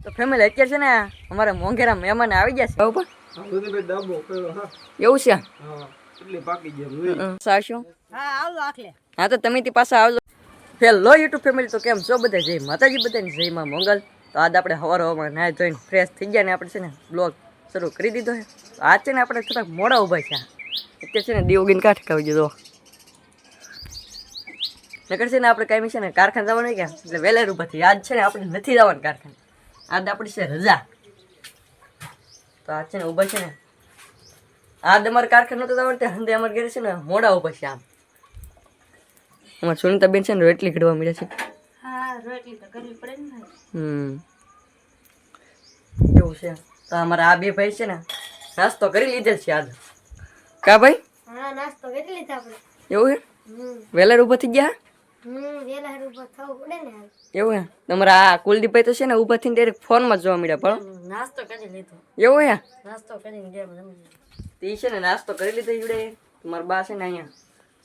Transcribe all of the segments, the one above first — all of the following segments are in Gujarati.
તો ફેમિલી અત્યારે છે ને અમારે મોંઘેરા મહેમાન આવી ગયા છે ઉપર એવું છે સાચું હા તો તમે પાછા આવજો હેલો યુટ્યુબ ફેમિલી તો કેમ છો બધા જય માતાજી બધાની જય માં મંગલ તો આજ આપણે હવારમાં નાહી ધોઈને ફ્રેશ થઈ ગયા ને આપણે છે ને બ્લોગ શરૂ કરી દીધો છે આજ છે ને આપણે થોડાક મોડા ઊભા છે અત્યારે છે ને દીવગીને કાંઠ ખાવી દીધો નકર છે ને આપણે કાંઈ છે ને કારખાને જવાનું ક્યાં એટલે વહેલા ઊભા થઈ આજ છે ને આપણે નથી જવાનું કારખાને આજ આપણી છે રજા તો આજ છે ને ઊભા છે ને આજ અમારે કારખાને નહોતું જવાનું ત્યાં હંદે અમારે ઘરે છે ને મોડા ઊભા છે આમ અમારે સુનિતાબેન છે ને રોટલી ઘડવા મળ્યા છે એવું છે તો અમારા આ બે ભાઈ છે ને નાસ્તો કરી લીધેલ છે આજ કા ભાઈ નાસ્તો કરી લીધા આપણે એવું છે વહેલા ઊભા થઈ ગયા એવું હે તમારા આ કુલદીપભાઈ તો છે ને ઊભા થઈને ડાયરેક્ટ ફોનમાં જોવા મળ્યા પણ નાસ્તો કરી લીધો એવું હે નાસ્તો કરીને ગેમ રમી તે છે ને નાસ્તો કરી લીધો ઈવડે તમારા બા છે ને અહીંયા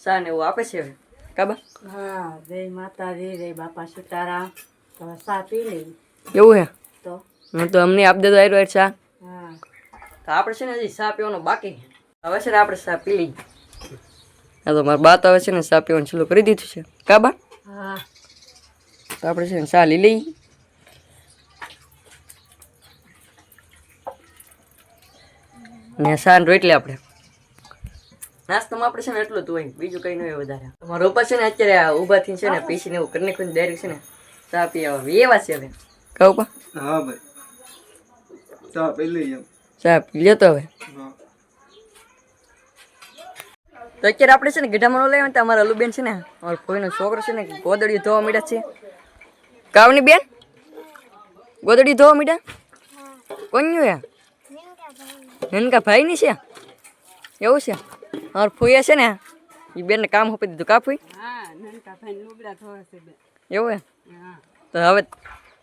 સા ને એવું આપે છે હવે કાબા હા જય માતાજી જય બાપા સીતારામ તમે સા પી લઈ એવું હે તો હું તો અમને આપ દેતો આવ્યો ચા હા તો આપણે છે ને હજી સા પીવાનો બાકી હવે છે ને આપણે સા પી લઈએ હા તો મારા બા તો હવે છે ને સા પીવાનું ચાલુ કરી દીધું છે કાબા હા તો આપણે છે ને સા લઈ લઈએ ને સાન રોટલી આપણે નાસ્તામાં આપણે છે ને એટલું જ હોય બીજું કંઈ ન હોય વધારે મારા પપ્પા છે ને અત્યારે ઊભા થઈને છે ને પીસીને એવું કરીને કોઈ ડાયરેક્ટ છે ને ચા પી આવે એવા છે હવે કહું પા હા ભાઈ ચા પી લઈએ ચા પી લેતો હવે તો અત્યારે આપણે છે ને ગઢામાં લઈ આવે અમારા અલુબેન છે ને અમારા કોઈનો છોકરો છે ને ગોદડીઓ ધોવા મીડા છે કાવની બેન ગોદડી ધોવા મીડા કોન્યું યા નનકા ભાઈ ની છે એવું છે અમાર ફૂયા છે ને એ બેનને કામ આપી દીધું કા ફૂઈ એવું હે તો હવે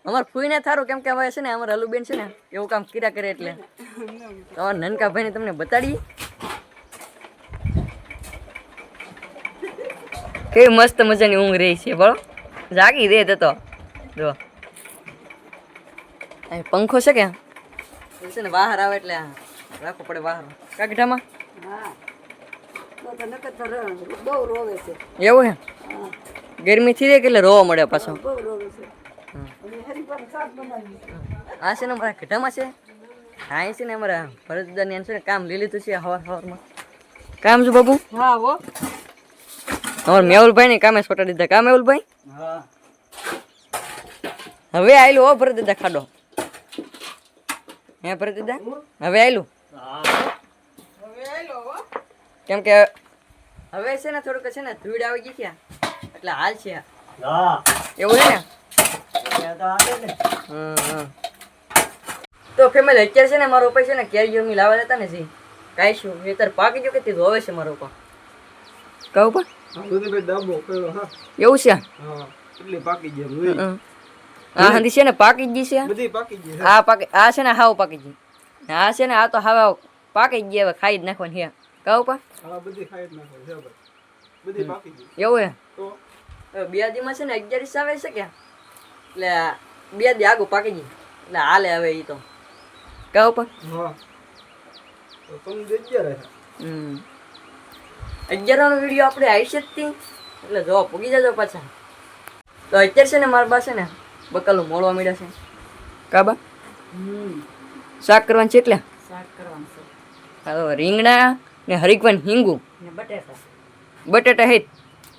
અમારે ફૂઈને થારું કેમ કે હવે છે ને અમારા અલુબેન છે ને એવું કામ કર્યા કરે એટલે તમારા નનકા ભાઈને તમને બતાડીએ કેવી મસ્ત મજાની ઊંઘ રહી છે બરો જાગી દે તો જો અહીં પંખો છે કે છે ને બહાર આવે એટલે રાખવો પડે બહાર કાગઢામાં હા તો નકર બહુ રોવે છે એવું હે ગરમી થી દે કે એટલે રોવા મળે પાછો બહુ રોવે છે હરીપર શાક બનાવી આ છે ને અમારા ગઢામાં છે હા છે ને અમારા ભરતદાની છે ને કામ લઈ લીધું છે હવારમાં કામ છું બાબુ હા હો અમારા મેહુલભાઈ ને કામે છોટા દીધા કા મેહુલભાઈ હા હવે આયલું હો ભરત દાદા ખાડો હે ભરત દાદા હવે આયલું કેમ કે હવે છે ને થોડુંક છે ને ધૂળ આવી ગઈ છે એટલે હાલ છે એવું છે ને તો ફેમિલી અત્યારે છે ને મારો ઉપર છે ને કેરીઓ ની લાવવા જતા ને જી કાંઈ શું એ તાર પાકી ગયો કે તે ધોવે છે મારો ઉપર કહું પણ ડાબો કર્યો હા એવું છે હા એટલી પાકી ગઈ આ હંધી છે ને પાકી જ ગઈ છે બધી પાકી ગઈ આ પાકી આ છે ને હાવ પાકી ગઈ આ છે ને આ તો હાવ પાકી જ ગઈ હવે ખાઈ જ નાખવાની હે કહું પા હા બધી ખાઈ જ નાખો છે ભાઈ બધી પાકી ગઈ એવું હે તો બે દીમાં છે ને 11 આવે છે કે એટલે બે દી આગું પાકી ગઈ એટલે હાલે હવે એ તો કહું પા હા તો તમે દેખ્યા રહે 11 નો વિડીયો આપણે આવી શકતી એટલે જો પૂગી જજો પાછા તો અત્યારે છે ને મારા પાસે ને બકાલું મોળવા મળ્યા છે કાબા શાક કરવાનું છે એટલે શાક કરવાનું છે હાલો રીંગણા ને હરીકવાન હિંગુ ને બટેટા બટેટા હેત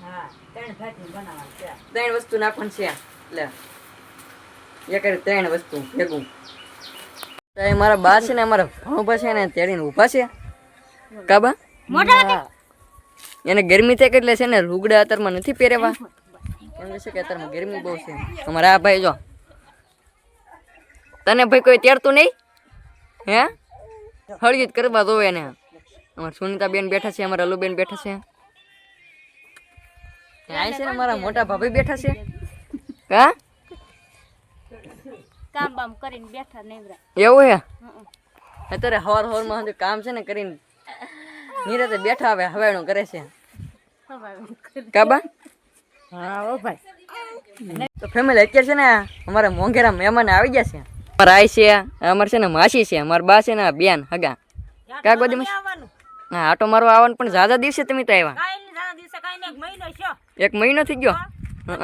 હા ત્રણ ભાજી બનાવવાનું છે ત્રણ વસ્તુ નાખવાની છે એટલે એક ત્રણ વસ્તુ ભેગું તો એ મારા બા છે ને અમારા ભણુભા છે ને તેડીને ઊભા છે કાબા એને ગરમી થાય એટલે છે ને લુગડા અત્યારમાં નથી પહેરેવા એમ છે કે અત્યારમાં ગરમી બહુ છે અમારા આ ભાઈ જો તને ભાઈ કોઈ તેડતું નહીં હે હળગીત કરવા દો એને અમારા સુનિતાબેન બેઠા છે અમારા અલુબેન બેઠા છે ત્યાં છે ને મારા મોટા ભાભી બેઠા છે હા કામ બામ કરીને બેઠા નેવરા એવું હે અત્યારે હવાર હવારમાં કામ છે ને કરીને નિરાતે બેઠા આવે હવાણું કરે છે કાબા હા ઓ ભાઈ તો ફેમિલી અત્યારે છે ને અમારા મોંઘેરા મહેમાન આવી ગયા છે મારા આઈ છે અમારે છે ને માસી છે મારા બા છે ને બેન હગા કા ગોદી માં આવવાનું હા આટો મારો આવવાનું પણ ઝાઝા દિવસે તમે તો આવ્યા કાઈ ની સારા દિવસે કાઈ ને એક મહિનો છે 1 મહિનો થઈ ગયો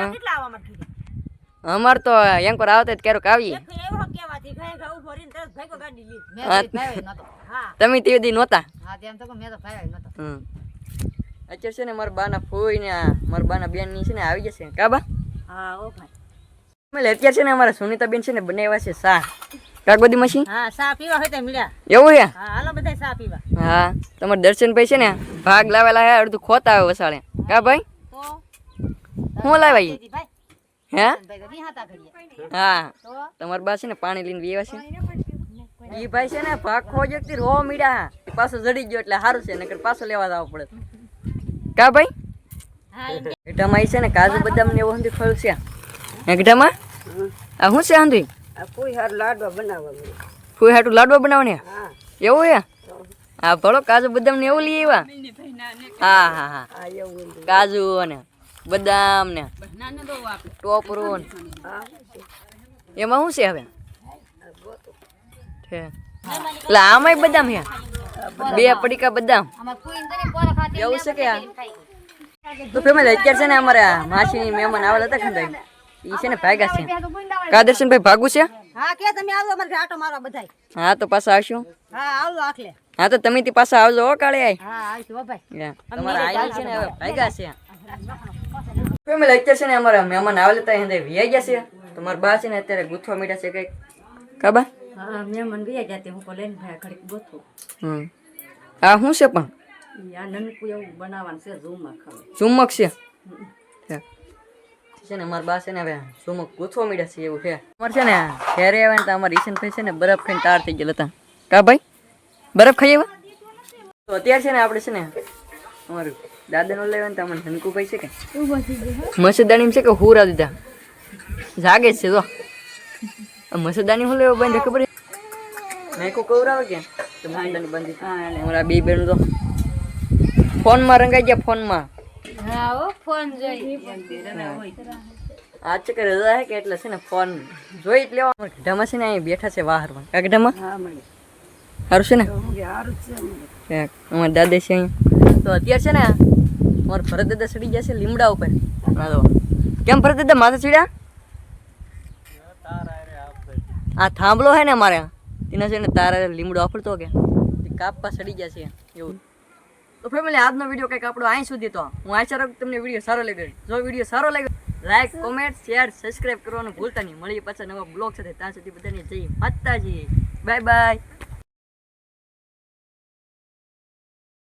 કેટલા આવવા માટે અમાર તો એંકોર આવતા જ ક્યારેક આવીએ એવો કેવાથી ઘરે ઘરે ઉભો રહીને તરત ભાઈકો ગાડી લી હા તમે તે દી નહોતા હા તેમ તો મેં તો ભાઈ નતો અત્યારે છે ને મારા બાના ફોઈ ને મારા બાના બેન ની છે ને આવી જશે કા બા હા ઓ ભાઈ એટલે અત્યારે છે ને અમારા સુનીતા બેન છે ને બનાવ્યા છે સા કા ગોદી મશી હા સા પીવા હોય તો મળ્યા એવું છે હા હાલો બધા સા પીવા હા તમારે દર્શનભાઈ છે ને ભાગ લાવેલા હે અડધું ખોતા આવે વસાડે કા ભાઈ તો હું લાવ્યા ઈ? ભાઈ હે ભાઈ તો નિહાતા કરીએ હા તો તમારા બા છે ને પાણી લઈને વેવા છે ઈ ભાઈ છે ને ભાગ ખોજ એકથી રો મીડા પાછો જડી ગયો એટલે સારું છે નકર પાછો લેવા જવો પડે કા ભાઈ હા ગઢામાં ઈ છે ને કાજુ બદામ ને એવું હંધી ખોલ છે હે ગઢામાં આ શું છે હંધી કોઈ હાર લાડવા બનાવવા ફૂઈ હાટું લાડવા બનાવને હા એવું છે હા ભલો કાજુ બદામ ને એવું લઈ આવ્યા હા હા હા આ એવું કાજુ ને બદામ ને ટોપરું ને એમાં શું છે હવે છે એટલે આમાંય બદામ છે 2 પડીકા બદામ એવું છે કે આ તો ફેમિલી અત્યારે છે ને અમારે માસીની મહેમાન આવેલા હતા ખંડાઈ ઈ છે ને ભાગ્યા છે કા દર્શનભાઈ ભાગું છે હા કે તમે આવો અમારે આટો મારવા બધાય હા તો પાછા આવશું હા આવો આખલે હા તો તમે થી પાછા આવજો હો કાળે આઈ હા આવીશું હો ભાઈ તમારા આઈ છે ને હવે ભાગ્યા છે ફેમિલી અત્યારે છે ને અમારા મહેમાન આવેલા હતા એને વ્યાઈ ગયા છે તમારા બા છે ને અત્યારે ગુથવા મીઠા છે કઈક કાબા હા મેં મન ગયા જાતે હું લઈને ભાઈ ઘડીક ગોથું આ શું છે પણ આ નનકું એવું બનાવવાનું છે ઝૂમમાં ખાવ ચુમ્મક છે ને અમારા બા છે ને હવે ચુમ્મક ગુથવા મીઠા છે એવું છે અમારે છે ને ઘરે આવે ને તો અમારા ઈશનભાઈ છે ને બરફ ખાઈને તાર થઈ ગયેલા હતા કા ભાઈ બરફ ખાઈ આવ્યા તો અત્યારે છે ને આપણે છે ને અમારું દાદાનો લેવા ને તો અમારે ધનકુભાઈ છે કે મસદાની છે કે હુરા દીધા જાગે જ છે તો મસદાની હું લેવા બંધ ખબર મેં કો કવરાવે કે મસદાની બંધ અમારા બે બેન તો ફોનમાં રંગાઈ ગયા ફોનમાં હા ઓ ફોન જોઈ આજ છે કે રજા છે કે એટલે છે ને ફોન જોઈ જ લેવા ગઢામાં છે ને અહીં બેઠા છે વાહરમાં કા ગઢામાં હા મળી સારું છે ને સારું છે અમારા દાદા છે અહીં તો અત્યારે છે ને અમારા ભરત દાદા ચડી ગયા છે લીમડા ઉપર હા તો કેમ ભરત દાદા માથે ચડ્યા આ થાંભલો હે ને અમારે તેના છે ને તારા લીમડો આપડતો કે કાપવા ચડી ગયા છે એવું તો ફેમિલી આજનો વિડીયો કંઈક આપણો અહીં સુધી તો હું આશા રાખું તમને વિડીયો સારો લાગ્યો જો વિડીયો સારો લાગ્યો લાઈક કોમેન્ટ શેર સબસ્ક્રાઇબ કરવાનું ભૂલતા નહીં મળીએ પાછા નવા બ્લોગ સાથે ત્યાં સુધી બધાને જય માતાજી બાય બાય